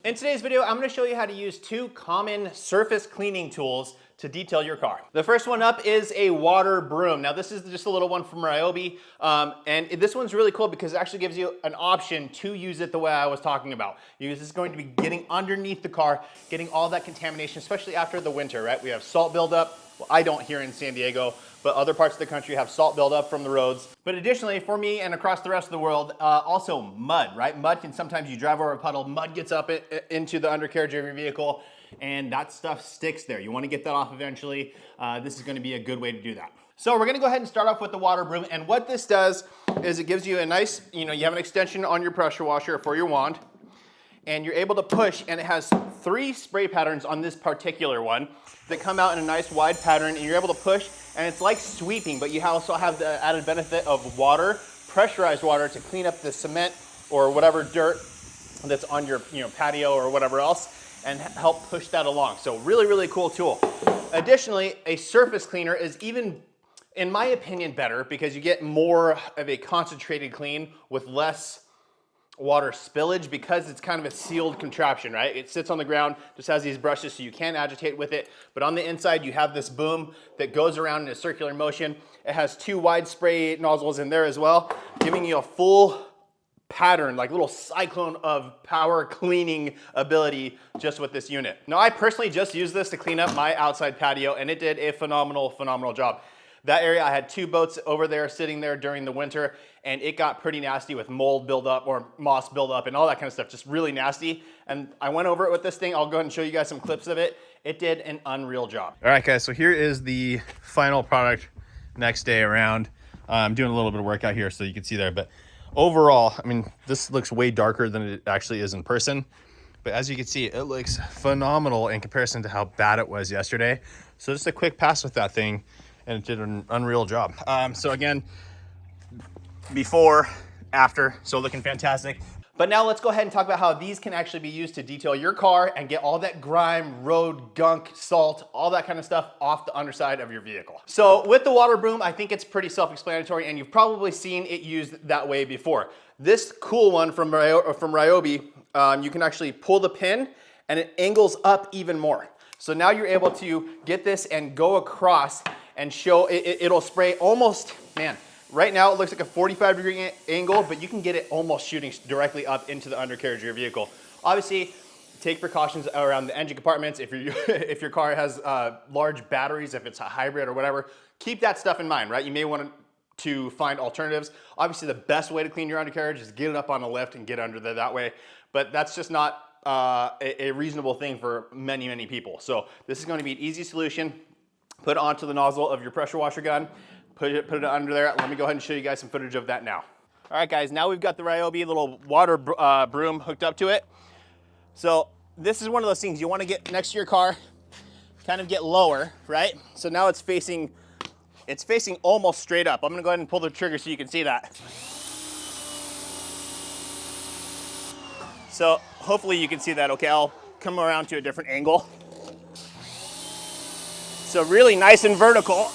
In today's video, I'm gonna show you how to use two common surface cleaning tools to detail your car. The first one up is a water broom. Now this is just a little one from Ryobi, and this one's really cool because it actually gives you an option to use it the way I was talking about. This is going to be getting underneath the car, getting all that contamination, especially after the winter, right? We have salt buildup. Well, I don't here in San Diego, but other parts of the country have salt buildup from the roads. But additionally, for me and across the rest of the world, also mud, right? Mud can sometimes you drive over a puddle, mud gets up into the undercarriage of your vehicle, and that stuff sticks there. You want to get that off eventually. This is going to be a good way to do that. So we're going to go ahead and start off with the water broom, and what this does is it gives you a nice, you have an extension on your pressure washer for your wand, and you're able to push, and it has 3 spray patterns on this particular one that come out in a nice wide pattern, and you're able to push, and it's like sweeping, but you also have the added benefit of water, pressurized water, to clean up the cement or whatever dirt that's on your patio or whatever else, and help push that along. So really, really cool tool. Additionally, a surface cleaner is even, in my opinion, better because you get more of a concentrated clean with less water spillage because it's kind of a sealed contraption, right? It sits on the ground, just has these brushes so you can't agitate with it, but on the inside you have this boom that goes around in a circular motion. It has 2 wide spray nozzles in there as well, giving you a full pattern, like a little cyclone of power cleaning ability just with this unit. Now I personally just used this to clean up my outside patio, and it did a phenomenal job. That area, I had 2 boats over there sitting there during the winter, and it got pretty nasty with mold buildup or moss buildup and all that kind of stuff, just really nasty. And I went over it with this thing. I'll go ahead and show you guys some clips of it. It did an unreal job. All right, guys, so here is the final product next day around. I'm doing a little bit of work out here so you can see there, but overall, I mean, this looks way darker than it actually is in person. But as you can see, it looks phenomenal in comparison to how bad it was yesterday. So just a quick pass with that thing, and it did an unreal job. So again, before, after, so looking fantastic. But now let's go ahead and talk about how these can actually be used to detail your car and get all that grime, road, gunk, salt, all that kind of stuff off the underside of your vehicle. So with the water broom, I think it's pretty self-explanatory, and you've probably seen it used that way before. This cool one from Ryobi, you can actually pull the pin and it angles up even more. So now you're able to get this and go across and show, it'll spray almost, man, right now it looks like a 45-degree angle, but you can get it almost shooting directly up into the undercarriage of your vehicle. Obviously, take precautions around the engine compartments. If your car has large batteries, if it's a hybrid or whatever, keep that stuff in mind, right? You may want to find alternatives. Obviously, the best way to clean your undercarriage is get it up on a lift and get under there that way, but that's just not a reasonable thing for many people. So this is going to be an easy solution. Put it onto the nozzle of your pressure washer gun, put it under there. Let me go ahead and show you guys some footage of that now. All right, guys, now we've got the Ryobi little water broom hooked up to it. So this is one of those things you want to get next to your car, kind of get lower, right? So now it's facing almost straight up. I'm gonna go ahead and pull the trigger so you can see that. So hopefully you can see that okay. I'll come around to a different angle. So really nice and vertical.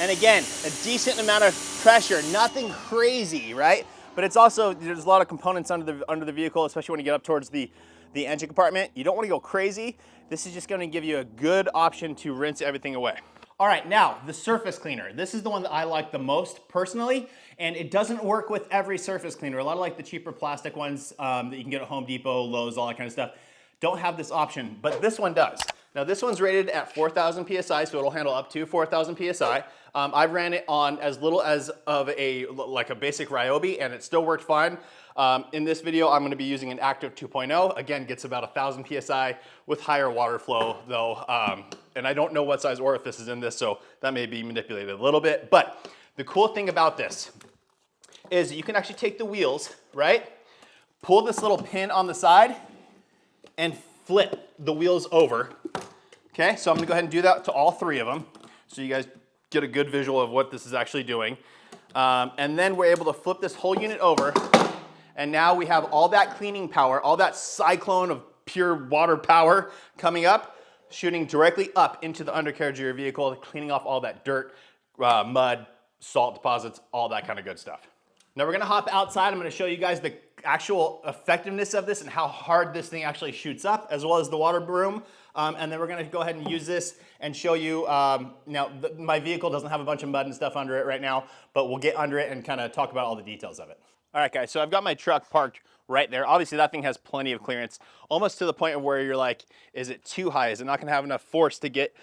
And again, a decent amount of pressure, nothing crazy, right? But it's also, there's a lot of components under the vehicle, especially when you get up towards the engine compartment. You don't want to go crazy. This is just going to give you a good option to rinse everything away. All right, now the surface cleaner. This is the one that I like the most personally, and it doesn't work with every surface cleaner. A lot of like the cheaper plastic ones that you can get at Home Depot, Lowe's, all that kind of stuff, don't have this option, but this one does. Now this one's rated at 4,000 PSI, so it'll handle up to 4,000 PSI. I've ran it on as little as of a basic Ryobi, and it still worked fine. In this video, I'm gonna be using an Active 2.0. Again, gets about 1,000 PSI with higher water flow though. And I don't know what size orifice is in this, so that may be manipulated a little bit. But the cool thing about this is you can actually take the wheels, right? Pull this little pin on the side and flip the wheels over. Okay, so I'm gonna go ahead and do that to all 3 of them so you guys get a good visual of what this is actually doing. And then we're able to flip this whole unit over, and now we have all that cleaning power, all that cyclone of pure water power coming up, shooting directly up into the undercarriage of your vehicle, cleaning off all that dirt, mud, salt deposits, all that kind of good stuff. Now we're gonna hop outside. I'm gonna show you guys the actual effectiveness of this and how hard this thing actually shoots up, as well as the water broom. And then we're gonna go ahead and use this and show you, now my vehicle doesn't have a bunch of mud and stuff under it right now, but we'll get under it and kind of talk about all the details of it. All right, guys, so I've got my truck parked right there. Obviously, that thing has plenty of clearance, almost to the point of where you're like, is it too high? Is it not gonna have enough force to get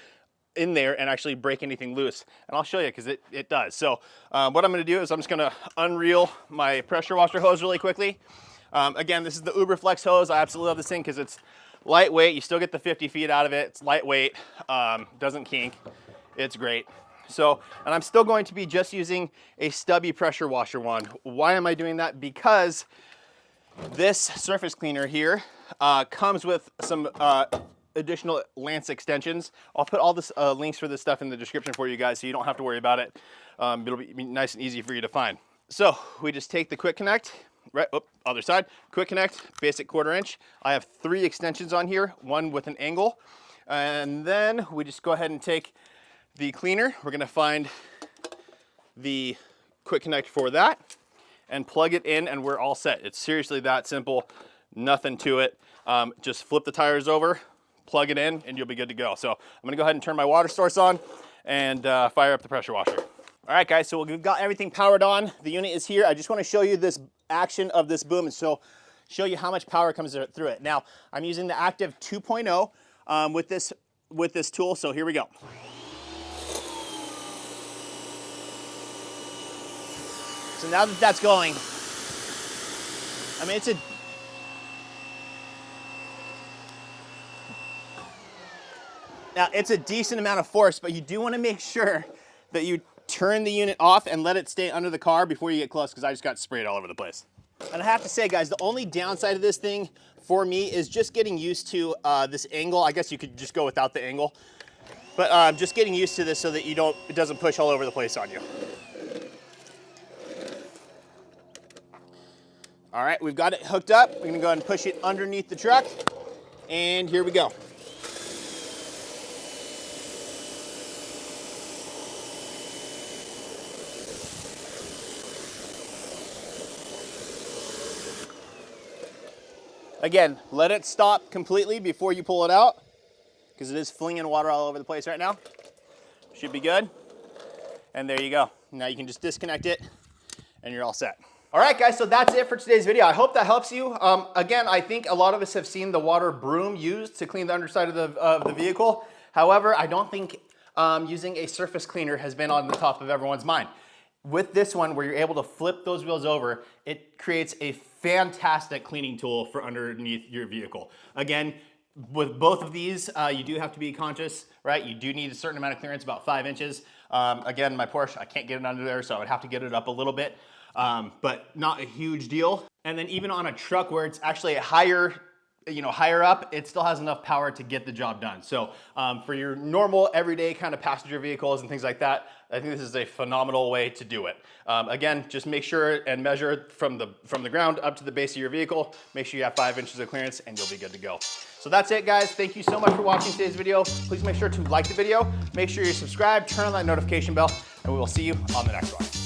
in there and actually break anything loose? And I'll show you, because it does. So what I'm gonna do is I'm just gonna unreel my pressure washer hose really quickly. Again, this is the Uberflex hose. I absolutely love this thing because it's lightweight. You still get the 50 feet out of it. It's lightweight, doesn't kink. It's great. So, and I'm still going to be just using a stubby pressure washer one. Why am I doing that? Because this surface cleaner here comes with some additional lance extensions. I'll put all this links for this stuff in the description for you guys, so you don't have to worry about it. It'll be nice and easy for you to find. So we just take the quick connect, right, other side, quick connect, basic 1/4 inch. I have 3 extensions on here, one with an angle. And then we just go ahead and take the cleaner. We're gonna find the quick connect for that and plug it in, and we're all set. It's seriously that simple, nothing to it. Just flip the tires over, plug it in, and you'll be good to go. So I'm gonna go ahead and turn my water source on and fire up the pressure washer. All right, guys, so we've got everything powered on. The unit is here. I just wanna show you this action of this boom, and so show you how much power comes through it. Now, I'm using the Active 2.0 with this tool, so here we go. So now that that's going, I mean, it's a decent amount of force, but you do want to make sure that you turn the unit off and let it stay under the car before you get close, because I just got sprayed all over the place. And I have to say, guys, the only downside of this thing for me is just getting used to this angle. I guess you could just go without the angle, but just getting used to this so that it doesn't push all over the place on you. All right, we've got it hooked up. We're gonna go ahead and push it underneath the truck, and here we go. Again, let it stop completely before you pull it out, because it is flinging water all over the place right now. Should be good. And there you go. Now you can just disconnect it, and you're all set. All right, guys, so that's it for today's video. I hope that helps you. Again, I think a lot of us have seen the water broom used to clean the underside of the vehicle. However, I don't think using a surface cleaner has been on the top of everyone's mind. With this one, where you're able to flip those wheels over, it creates a fantastic cleaning tool for underneath your vehicle. Again, with both of these, you do have to be conscious, right? You do need a certain amount of clearance, about 5 inches. Again, my Porsche, I can't get it under there, so I would have to get it up a little bit. But not a huge deal. And then even on a truck where it's actually a higher up, it still has enough power to get the job done. So for your normal everyday kind of passenger vehicles and things like that, I think this is a phenomenal way to do it. Again, just make sure and measure from the ground up to the base of your vehicle. Make sure you have 5 inches of clearance, and you'll be good to go. So that's it, guys. Thank you so much for watching today's video. Please make sure to like the video, make sure you're subscribed, turn on that notification bell, and we will see you on the next one.